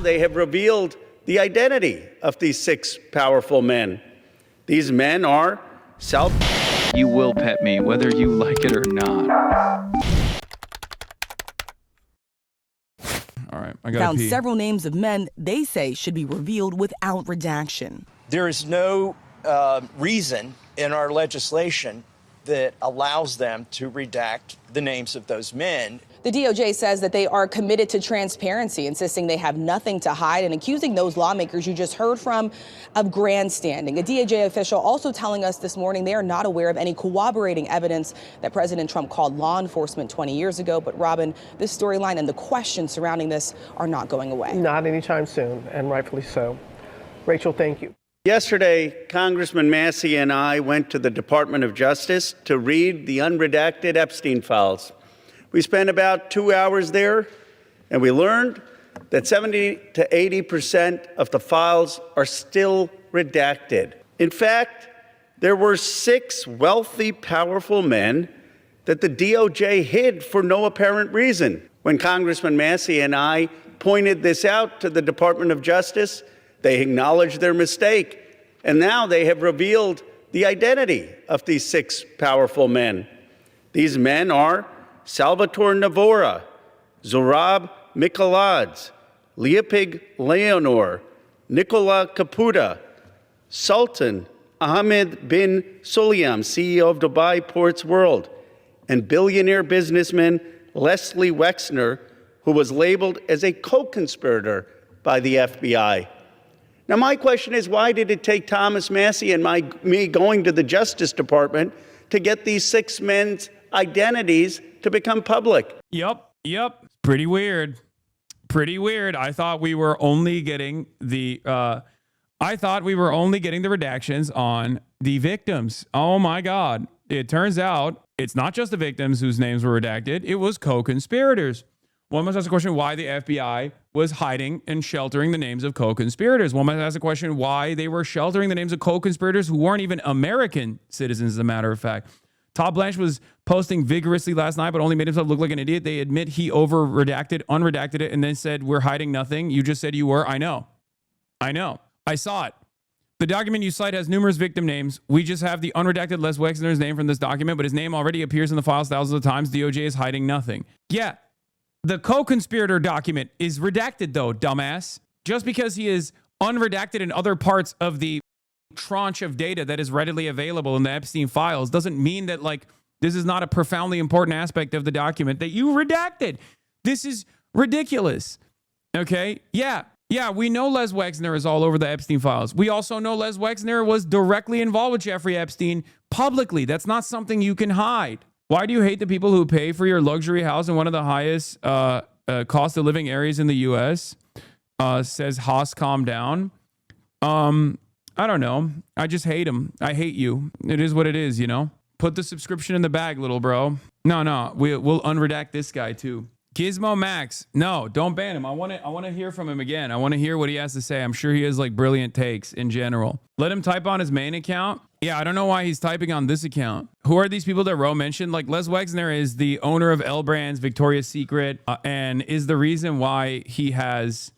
they have revealed the identity of these 6 powerful men. These men are You will pet me, whether you like it or not. All right, I got found several names of men they say should be revealed without redaction. There is no reason in our legislation that allows them to redact the names of those men. The DOJ says that they are committed to transparency, insisting they have nothing to hide and accusing those lawmakers you just heard from of grandstanding. A DOJ official also telling us this morning they are not aware of any corroborating evidence that President Trump called law enforcement 20 years ago. But Robin, this storyline and the questions surrounding this are not going away. Not anytime soon, and rightfully so. Rachel, thank you. Yesterday, Congressman Massey and I went to the Department of Justice to read the unredacted Epstein files. We spent about 2 hours there, and we learned that 70 to 80% of the files are still redacted. In fact, there were 6 wealthy, powerful men that the DOJ hid for no apparent reason. When Congressman Massey and I pointed this out to the Department of Justice, they acknowledged their mistake, and now they have revealed the identity of these 6 powerful men. These men are Salvatore Navora, Zorab Mikoladze, Leopig Leonor, Nicola Caputa, Sultan Ahmed bin Sulayem, CEO of Dubai Ports World, and billionaire businessman Leslie Wexner, who was labeled as a co-conspirator by the FBI. Now, my question is, why did it take Thomas Massey and me going to the Justice Department to get these 6 men's identities to become public? Yep. Pretty weird. I thought we were only getting the redactions on the victims. Oh my God. It turns out it's not just the victims whose names were redacted. It was co-conspirators. One must ask the question why the FBI was hiding and sheltering the names of co-conspirators. One must ask the question why they were sheltering the names of co-conspirators who weren't even American citizens, as a matter of fact. Todd Blanche was posting vigorously last night, but only made himself look like an idiot. They admit he unredacted it, and then said, we're hiding nothing. You just said you were. I know. I saw it. The document you cite has numerous victim names. We just have the unredacted Les Wexner's name from this document, but his name already appears in the files thousands of times. DOJ is hiding nothing. Yeah. The co-conspirator document is redacted, though, dumbass. Just because he is unredacted in other parts of the tranche of data that is readily available in the Epstein files doesn't mean that, like, this is not a profoundly important aspect of the document that you redacted. This is ridiculous. Okay? Yeah, we know Les Wexner is all over the Epstein files. We also know Les Wexner was directly involved with Jeffrey Epstein publicly. That's not something you can hide. Why do you hate the people who pay for your luxury house in one of the highest cost of living areas in the U.S.? Says Haas, calm down. I don't know. I just hate him. I hate you. It is what it is, you know? Put the subscription in the bag, little bro. No. We'll unredact this guy, too. Gizmo Max. No, don't ban him. I want to hear from him again. I want to hear what he has to say. I'm sure he has, like, brilliant takes in general. Let him type on his main account. Yeah, I don't know why he's typing on this account. Who are these people that Ro mentioned? Like, Les Wexner is the owner of L Brands, Victoria's Secret, and is the reason why he has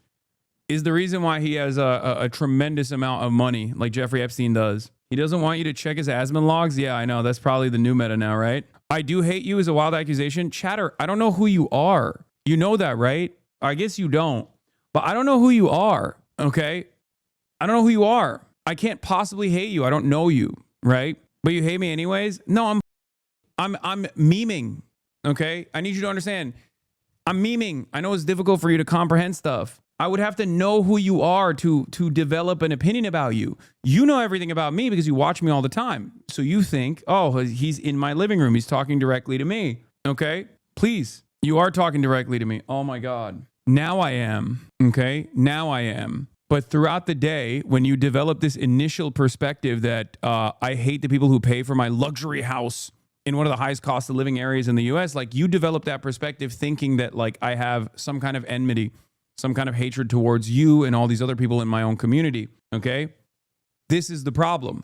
a tremendous amount of money, like Jeffrey Epstein does. He doesn't want you to check his admin logs. Yeah, I know. That's probably the new meta now, right? I do hate you is a wild accusation. Chatter, I don't know who you are. You know that, right? I guess you don't. But I don't know who you are, okay? I don't know who you are. I can't possibly hate you. I don't know you, right? But you hate me anyways? No, I'm memeing, okay? I need you to understand. I'm memeing. I know it's difficult for you to comprehend stuff. I would have to know who you are to develop an opinion about you. You know everything about me because you watch me all the time. So you think, oh, he's in my living room. He's talking directly to me, okay? Please, you are talking directly to me. Oh my God. Now I am, okay? Now I am. But throughout the day, when you develop this initial perspective that I hate the people who pay for my luxury house in one of the highest cost of living areas in the US, like you develop that perspective thinking that like I have some kind of enmity, some kind of hatred towards you and all these other people in my own community, okay? This is the problem.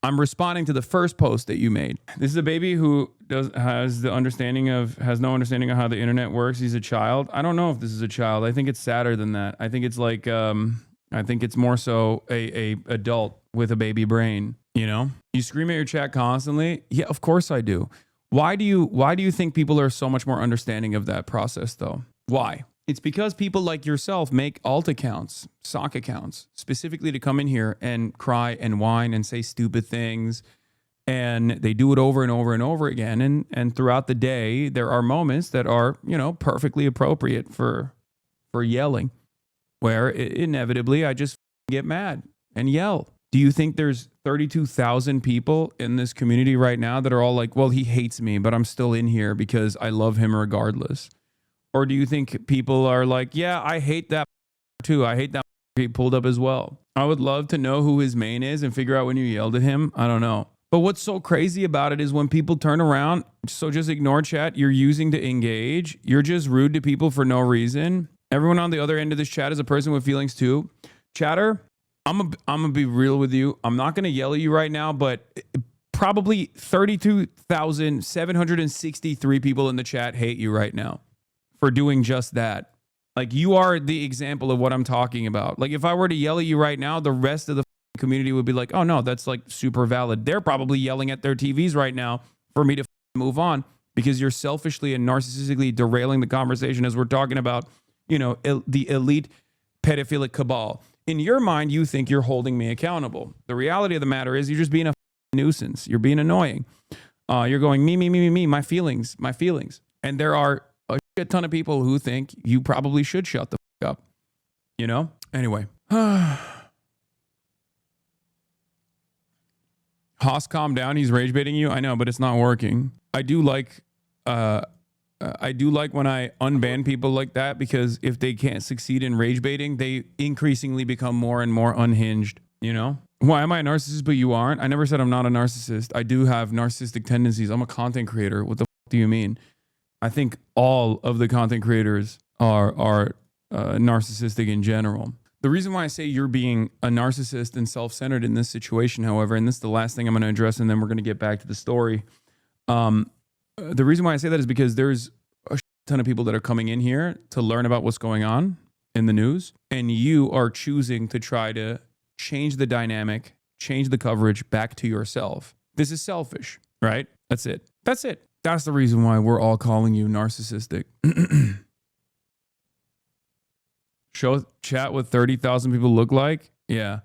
I'm responding to the first post that you made. This is a baby who has no understanding of how the internet works. He's a child. I don't know if this is a child. I think it's sadder than that. I think it's like, I think it's more so a adult with a baby brain. You know, you scream at your chat constantly. Yeah, of course I do. Why do you think people are so much more understanding of that process though? Why? It's because people like yourself make alt accounts, sock accounts, specifically to come in here and cry and whine and say stupid things. And they do it over and over and over again. And throughout the day, there are moments that are, you know, perfectly appropriate for yelling, where inevitably I just get mad and yell. Do you think there's 32,000 people in this community right now that are all like, well, he hates me, but I'm still in here because I love him regardless? Or do you think people are like, yeah, I hate that too. I hate that he pulled up as well. I would love to know who his main is and figure out when you yelled at him. I don't know. But what's so crazy about it is when people turn around, so just ignore chat you're using to engage. You're just rude to people for no reason. Everyone on the other end of this chat is a person with feelings too. Chatter, I'm gonna be real with you. I'm not going to yell at you right now, but probably 32,763 people in the chat hate you right now for doing just that. Like, you are the example of what I'm talking about. Like, if I were to yell at you right now, the rest of the community would be like, oh no, that's like super valid. They're probably yelling at their TVs right now for me to move on because you're selfishly and narcissistically derailing the conversation as we're talking about, you know, the elite pedophilic cabal. In your mind, you think you're holding me accountable. The reality of the matter is you're just being a nuisance. You're being annoying. You're going, me, my feelings. And there are a shit ton of people who think you probably should shut the fuck up. You know? Anyway. Haas, calm down. He's rage baiting you. I know, but it's not working. I do like when I unban people like that, because if they can't succeed in rage baiting, they increasingly become more and more unhinged. You know? Why am I a narcissist but you aren't? I never said I'm not a narcissist. I do have narcissistic tendencies. I'm a content creator. What the fuck do you mean? I think all of the content creators are narcissistic in general. The reason why I say you're being a narcissist and self-centered in this situation, however, and this is the last thing I'm going to address, and then we're going to get back to the story. The reason why I say that is because there's a ton of people that are coming in here to learn about what's going on in the news, and you are choosing to try to change the dynamic, change the coverage back to yourself. This is selfish, right? That's it. That's the reason why we're all calling you narcissistic. Show chat what 30,000 people look like. Yeah.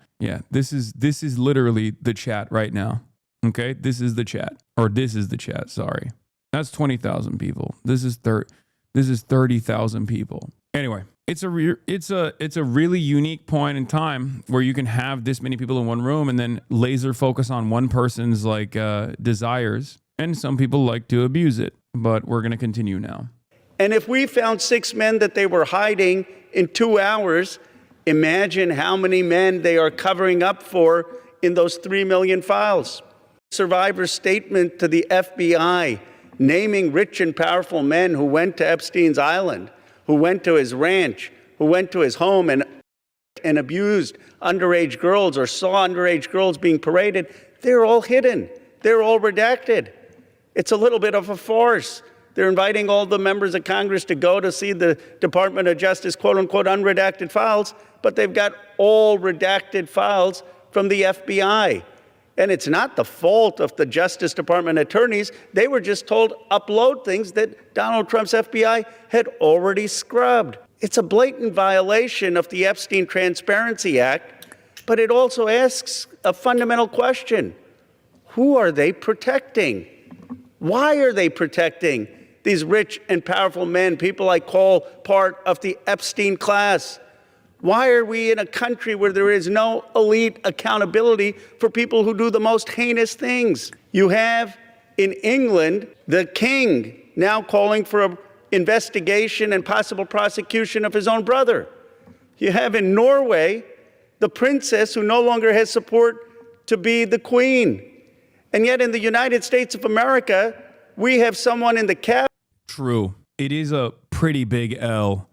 This is literally the chat right now. Okay, this is the chat, or this is the chat. Sorry, that's 20,000 people. This is 30,000 people. Anyway, it's a really unique point in time where you can have this many people in one room and then laser focus on one person's like desires. And some people like to abuse it, but we're going to continue now. And if we found 6 men that they were hiding in 2 hours, imagine how many men they are covering up for in those 3 million files. Survivor's statement to the FBI, naming rich and powerful men who went to Epstein's island, who went to his ranch, who went to his home and abused underage girls or saw underage girls being paraded, they're all hidden. They're all redacted. It's a little bit of a farce. They're inviting all the members of Congress to go to see the Department of Justice, quote unquote, unredacted files, but they've got all redacted files from the FBI. And it's not the fault of the Justice Department attorneys. They were just told upload things that Donald Trump's FBI had already scrubbed. It's a blatant violation of the Epstein Transparency Act, but it also asks a fundamental question. Who are they protecting? Why are they protecting these rich and powerful men, people I call part of the Epstein class? Why are we in a country where there is no elite accountability for people who do the most heinous things? You have in England the king now calling for an investigation and possible prosecution of his own brother. You have in Norway the princess who no longer has support to be the queen. And yet in the United States of America, we have someone in the cabinet. True. It is a pretty big L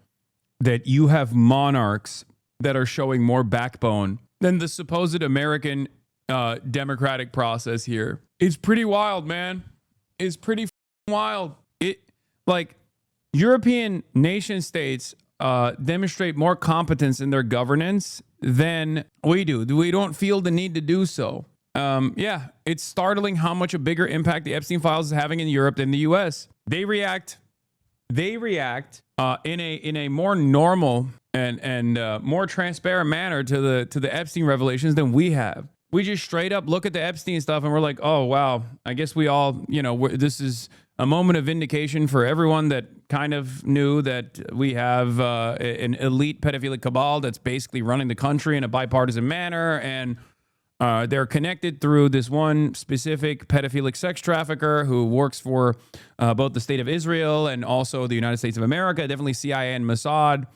that you have monarchs that are showing more backbone than the supposed American democratic process here. It's pretty wild, man. It's pretty wild. Like European nation states demonstrate more competence in their governance than we do. We don't feel the need to do so. Yeah, it's startling how much a bigger impact the Epstein files is having in Europe than the U.S. They react in a more normal and more transparent manner to the Epstein revelations than we have. We just straight up look at the Epstein stuff and we're like, oh wow, I guess we all, this is a moment of vindication for everyone that kind of knew that we have an elite pedophilic cabal that's basically running the country in a bipartisan manner, and they're connected through this one specific pedophilic sex trafficker who works for both the state of Israel and also the United States of America, definitely CIA and Mossad.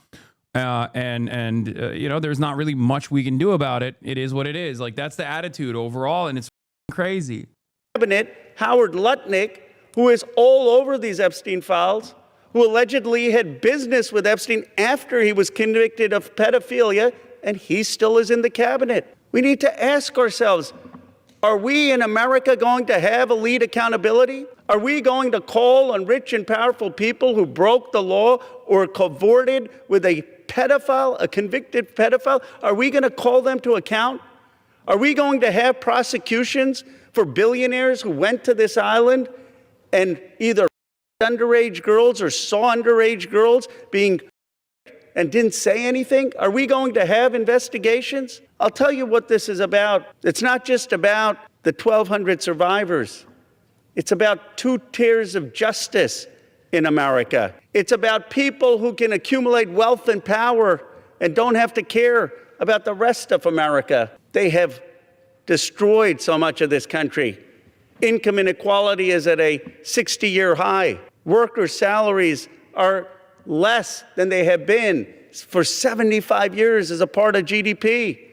There's not really much we can do about it. It is what it is. Like, that's the attitude overall, and it's crazy. Cabinet, Howard Lutnick, who is all over these Epstein files, who allegedly had business with Epstein after he was convicted of pedophilia, and he still is in the cabinet. We need to ask ourselves, are we in America going to have elite accountability? Are we going to call on rich and powerful people who broke the law or cavorted with a pedophile, a convicted pedophile? Are we going to call them to account? Are we going to have prosecutions for billionaires who went to this island and either underage girls or saw underage girls being and didn't say anything? Are we going to have investigations? I'll tell you what this is about. It's not just about the 1,200 survivors. It's about 2 tiers of justice in America. It's about people who can accumulate wealth and power and don't have to care about the rest of America. They have destroyed so much of this country. Income inequality is at a 60-year high. Workers' salaries are less than they have been for 75 years as a part of GDP.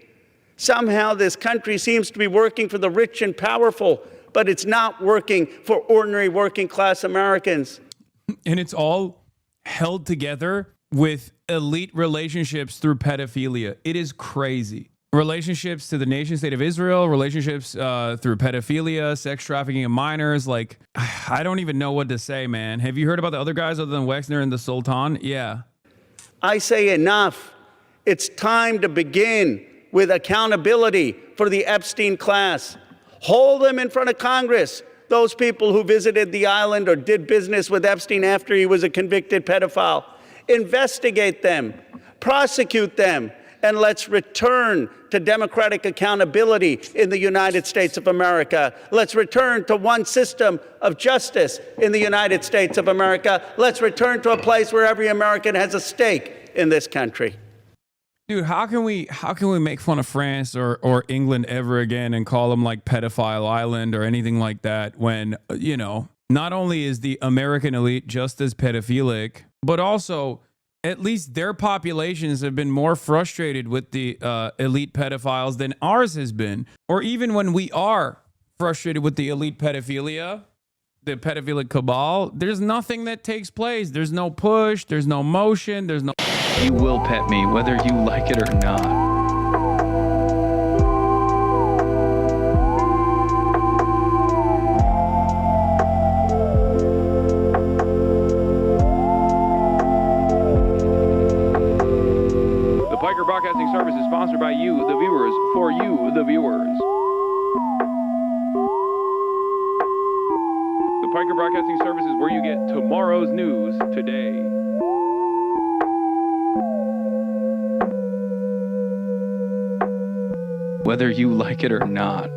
Somehow this country seems to be working for the rich and powerful, but it's not working for ordinary working class Americans. And it's all held together with elite relationships through pedophilia. It is crazy. Relationships to the nation state of Israel, relationships through pedophilia, sex trafficking of minors. Like, I don't even know what to say, man. Have you heard about the other guys other than Wexner and the Sultan? Yeah. I say enough. It's time to begin with accountability for the Epstein class. Hold them in front of Congress, those people who visited the island or did business with Epstein after he was a convicted pedophile. Investigate them, prosecute them, and let's return to democratic accountability in the United States of America. Let's return to one system of justice in the United States of America. Let's return to a place where every American has a stake in this country. Dude, how can we make fun of France or England ever again and call them like pedophile island or anything like that when, not only is the American elite just as pedophilic, but also at least their populations have been more frustrated with the elite pedophiles than ours has been. Or even when we are frustrated with the elite pedophilia, the pedophilic cabal, there's nothing that takes place. There's no push, there's no motion, there's no... You will pet me, whether you like it or not. The Piker Broadcasting Service is sponsored by you, the viewers, for you, the viewers. The Piker Broadcasting Service is where you get tomorrow's news today. Whether you like it or not.